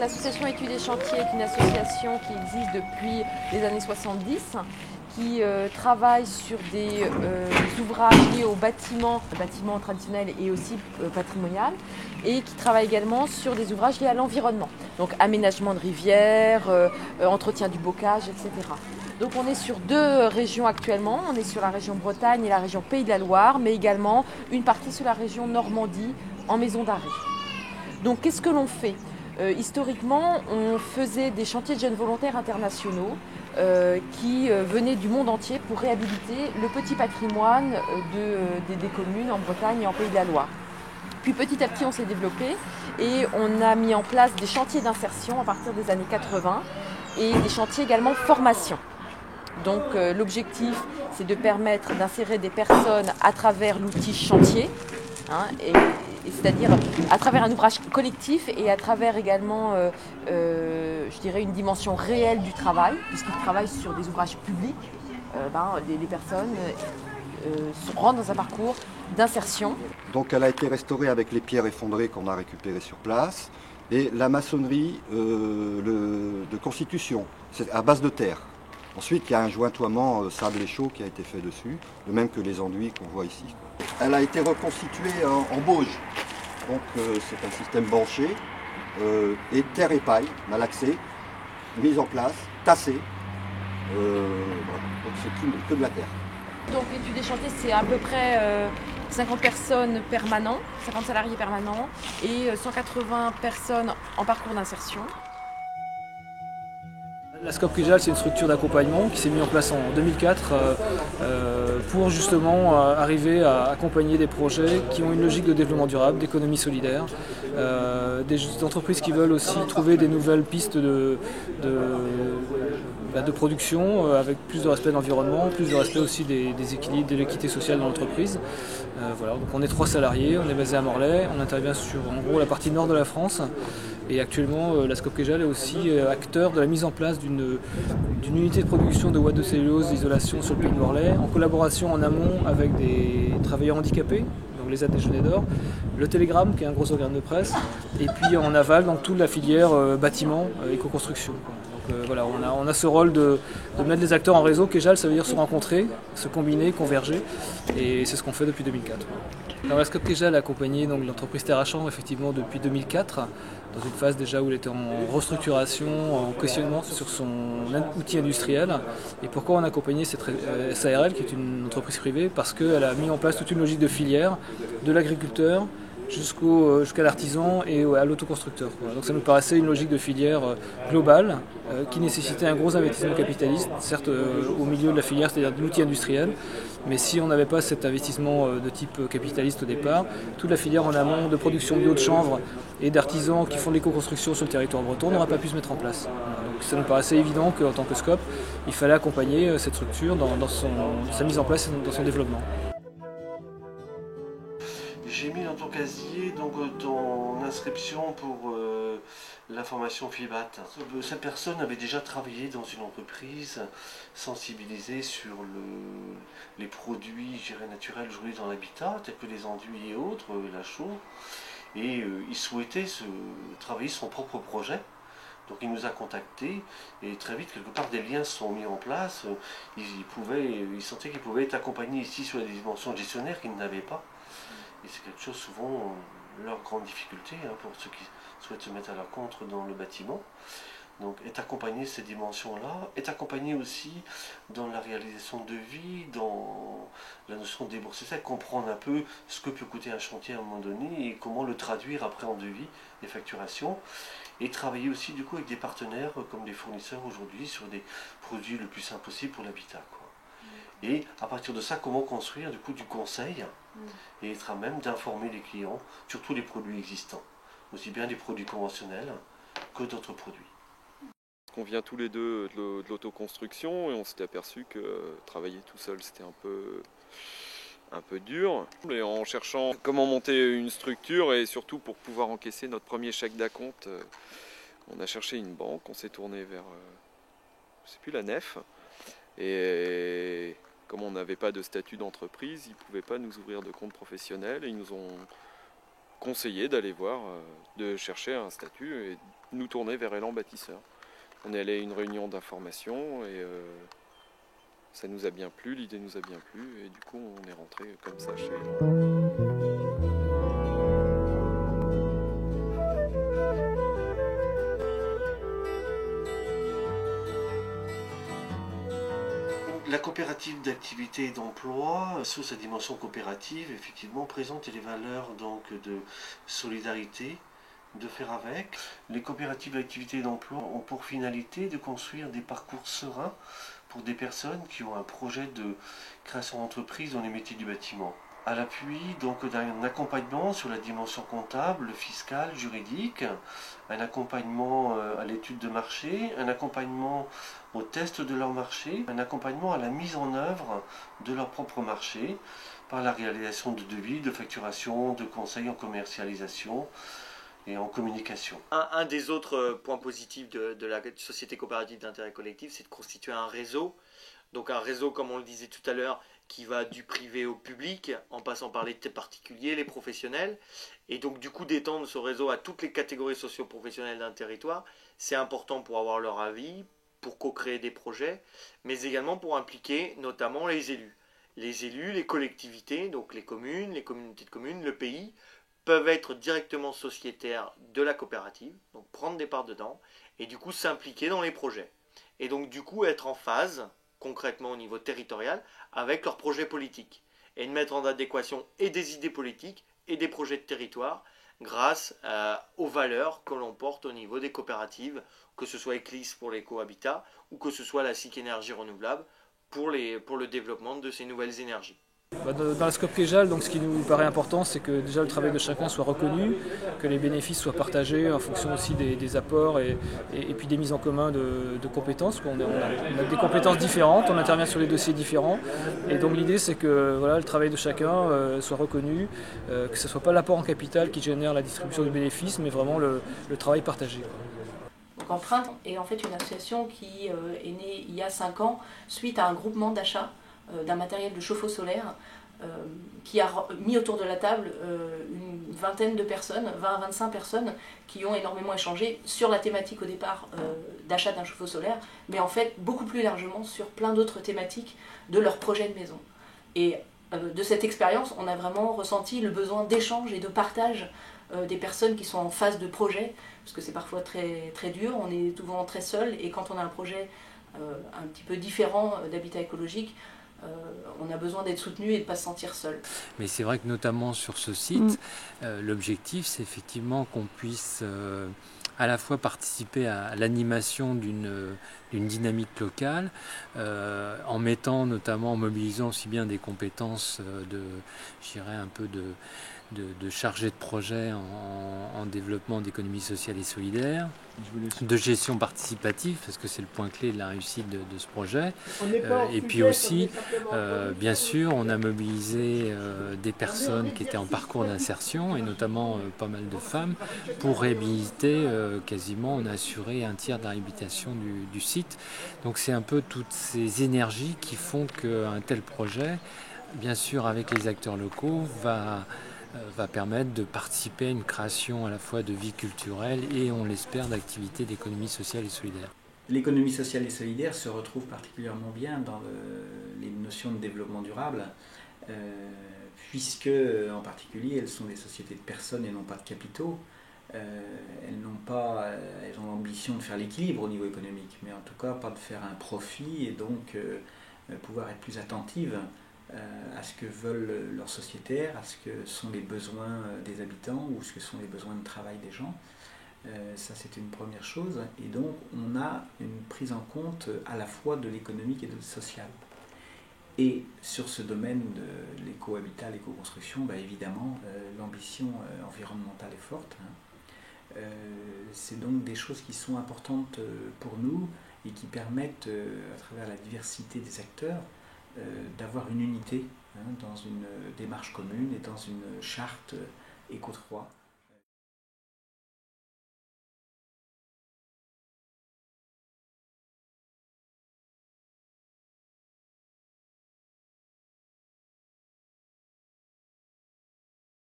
l'association Études et Chantiers est une association qui existe depuis les années 70, qui travaille sur des ouvrages liés au bâtiment traditionnel et aussi patrimonial, et qui travaille également sur des ouvrages liés à l'environnement, donc aménagement de rivières, entretien du bocage, etc. Donc on est sur deux régions actuellement, on est sur la région Bretagne et la région Pays de la Loire, mais également une partie sur la région Normandie en maison d'arrêt. Donc qu'est-ce que l'on fait ? Historiquement, on faisait des chantiers de jeunes volontaires internationaux qui venaient du monde entier pour réhabiliter le petit patrimoine des communes en Bretagne et en Pays de la Loire. Puis petit à petit, on s'est développé et on a mis en place des chantiers d'insertion à partir des années 80 et des chantiers également formation. Donc l'objectif, c'est de permettre d'insérer des personnes à travers l'outil chantier, hein, c'est-à-dire à travers un ouvrage collectif et à travers également, je dirais, une dimension réelle du travail, puisqu'ils travaillent sur des ouvrages publics. Les personnes rentrent dans un parcours d'insertion. Donc elle a été restaurée avec les pierres effondrées qu'on a récupérées sur place et la maçonnerie de constitution, c'est à base de terre. Ensuite, il y a un jointoiement sable et chaud qui a été fait dessus, de même que les enduits qu'on voit ici. Elle a été reconstituée en bauge. Donc c'est un système banché, et terre et paille, malaxée, mise en place, tassée. Voilà. Donc c'est que de la terre. Donc l'étude des chantiers, c'est à peu près 50 personnes permanentes, 50 salariés permanents et 180 personnes en parcours d'insertion. La SCOP Kijal, c'est une structure d'accompagnement qui s'est mise en place en 2004 pour justement arriver à accompagner des projets qui ont une logique de développement durable, d'économie solidaire, des entreprises qui veulent aussi trouver des nouvelles pistes de production avec plus de respect de l'environnement, plus de respect aussi des équilibres, de l'équité sociale dans l'entreprise. Voilà. Donc on est 3 salariés, on est basé à Morlaix, on intervient sur en gros la partie nord de la France. Et actuellement, la SCOP Kijal est aussi acteur de la mise en place d'une unité de production de ouate de cellulose d'isolation sur le pays de Morlaix, en collaboration en amont avec des travailleurs handicapés, donc les aides déjeuner d'or, le Télégramme, qui est un gros organe de presse, et puis en aval, donc toute la filière bâtiment, éco-construction. Donc voilà, on a ce rôle de mettre les acteurs en réseau. Kijal, ça veut dire se rencontrer, se combiner, converger, et c'est ce qu'on fait depuis 2004. Alors, la SCOP Kijal a accompagné l'entreprise Terre à Chambre effectivement depuis 2004, dans une phase déjà où elle était en restructuration, en questionnement sur son outil industriel. Et pourquoi on a accompagné cette SARL, qui est une entreprise privée? Parce qu'elle a mis en place toute une logique de filière, de l'agriculteur jusqu'à l'artisan et à l'autoconstructeur. Donc ça nous paraissait une logique de filière globale qui nécessitait un gros investissement capitaliste, certes au milieu de la filière, c'est-à-dire de l'outil industriel, mais si on n'avait pas cet investissement de type capitaliste au départ, toute la filière en amont de production bio de chanvre et d'artisans qui font de l'éco-construction sur le territoire breton n'aurait pas pu se mettre en place. Donc ça nous paraissait évident qu'en tant que SCOP, il fallait accompagner cette structure dans sa mise en place et dans son développement. J'ai mis dans ton casier ton inscription pour la formation FIBAT. Cette personne avait déjà travaillé dans une entreprise sensibilisée sur les produits naturels joués dans l'habitat, tels que les enduits et autres, la chaux. Et il souhaitait travailler son propre projet. Donc il nous a contactés et très vite, quelque part, des liens se sont mis en place. Il sentait qu'il pouvait être accompagné ici sur les dimensions gestionnaires qu'il n'avait pas. Et c'est quelque chose, souvent, leur grande difficulté pour ceux qui souhaitent se mettre à leur compte dans le bâtiment. Donc, être accompagné ces dimensions-là, être accompagné aussi dans la réalisation de vie, dans la notion de débourser ça, comprendre un peu ce que peut coûter un chantier à un moment donné et comment le traduire après en devis et facturation. Et travailler aussi, du coup, avec des partenaires comme des fournisseurs aujourd'hui sur des produits le plus simple possible pour l'habitat. Et à partir de ça, comment construire du coup du conseil et être à même d'informer les clients sur tous les produits existants, aussi bien des produits conventionnels que d'autres produits. On vient tous les deux de l'autoconstruction et on s'était aperçu que travailler tout seul c'était un peu dur. Et en cherchant comment monter une structure et surtout pour pouvoir encaisser notre premier chèque d'acompte, on a cherché une banque, on s'est tourné vers, je sais plus, la Nef. Et comme on n'avait pas de statut d'entreprise, ils ne pouvaient pas nous ouvrir de compte professionnel et ils nous ont conseillé d'aller voir, de chercher un statut et nous tourner vers Élan Bâtisseur. On est allé à une réunion d'information et ça nous a bien plu, l'idée nous a bien plu et du coup on est rentré comme ça chez Élan. La coopérative d'activité et d'emploi, sous sa dimension coopérative, effectivement, présente les valeurs donc, de solidarité, de faire avec. Les coopératives d'activité et d'emploi ont pour finalité de construire des parcours sereins pour des personnes qui ont un projet de création d'entreprise dans les métiers du bâtiment. À l'appui donc d'un accompagnement sur la dimension comptable, fiscale, juridique, un accompagnement à l'étude de marché, un accompagnement au test de leur marché, un accompagnement à la mise en œuvre de leur propre marché par la réalisation de devis, de facturation, de conseils en commercialisation et en communication. Un des autres points positifs de la société coopérative d'intérêt collectif, c'est de constituer un réseau. Donc un réseau, comme on le disait tout à l'heure, qui va du privé au public, en passant par les particuliers, les professionnels. Et donc du coup d'étendre ce réseau à toutes les catégories socio-professionnelles d'un territoire, c'est important pour avoir leur avis, pour co-créer des projets, mais également pour impliquer notamment les élus. Les élus, les collectivités, donc les communes, les communautés de communes, le pays, peuvent être directement sociétaires de la coopérative, donc prendre des parts dedans, et du coup s'impliquer dans les projets. Et donc du coup être en phase, concrètement au niveau territorial, avec leurs projets politiques, et de mettre en adéquation et des idées politiques et des projets de territoire, grâce aux valeurs que l'on porte au niveau des coopératives, que ce soit Eclisse pour l'éco-habitat, ou que ce soit la SIC Énergie Renouvelable pour le développement de ces nouvelles énergies. Dans la scope Kejal, donc, ce qui nous paraît important, c'est que déjà le travail de chacun soit reconnu, que les bénéfices soient partagés en fonction aussi des apports et puis des mises en commun de compétences. On a des compétences différentes, on intervient sur des dossiers différents. Et donc l'idée, c'est que voilà, le travail de chacun soit reconnu, que ce ne soit pas l'apport en capital qui génère la distribution du bénéfice, mais vraiment le travail partagé. Donc Empreinte est en fait une association qui est née il y a 5 ans suite à un groupement d'achat d'un matériel de chauffe-eau solaire qui a mis autour de la table une vingtaine de personnes, 20 à 25 personnes qui ont énormément échangé sur la thématique au départ d'achat d'un chauffe-eau solaire, mais en fait beaucoup plus largement sur plein d'autres thématiques de leur projet de maison. Et de cette expérience, on a vraiment ressenti le besoin d'échange et de partage des personnes qui sont en phase de projet, parce que c'est parfois très, très dur, on est souvent très seul, et quand on a un projet un petit peu différent d'habitat écologique, on a besoin d'être soutenu et de ne pas se sentir seul. Mais c'est vrai que notamment sur ce site, l'objectif c'est effectivement qu'on puisse à la fois participer à l'animation d'une dynamique locale, en mettant notamment, en mobilisant aussi bien des compétences je dirais un peu de chargé de projet en développement d'économie sociale et solidaire, de gestion participative, parce que c'est le point clé de la réussite de ce projet. Et puis aussi, bien sûr, on a mobilisé des personnes qui étaient en parcours d'insertion, et notamment pas mal de femmes, pour réhabiliter quasiment, on a assuré un tiers de la réhabilitation du site. Donc c'est un peu toutes ces énergies qui font qu'un tel projet, bien sûr avec les acteurs locaux, va permettre de participer à une création à la fois de vie culturelle et, on l'espère, d'activités d'économie sociale et solidaire. L'économie sociale et solidaire se retrouve particulièrement bien dans les notions de développement durable, puisque en particulier elles sont des sociétés de personnes et non pas de capitaux. Elles ont l'ambition de faire l'équilibre au niveau économique, mais en tout cas pas de faire un profit, et donc pouvoir être plus attentives à ce que veulent leurs sociétaires, à ce que sont les besoins des habitants ou ce que sont les besoins de travail des gens. Ça, c'est une première chose. Et donc, on a une prise en compte à la fois de l'économique et de social. Et sur ce domaine de l'éco-habitat, l'éco-construction, évidemment, l'ambition environnementale est forte. C'est donc des choses qui sont importantes pour nous et qui permettent, à travers la diversité des acteurs, d'avoir une unité dans une démarche commune et dans une charte Éco 3.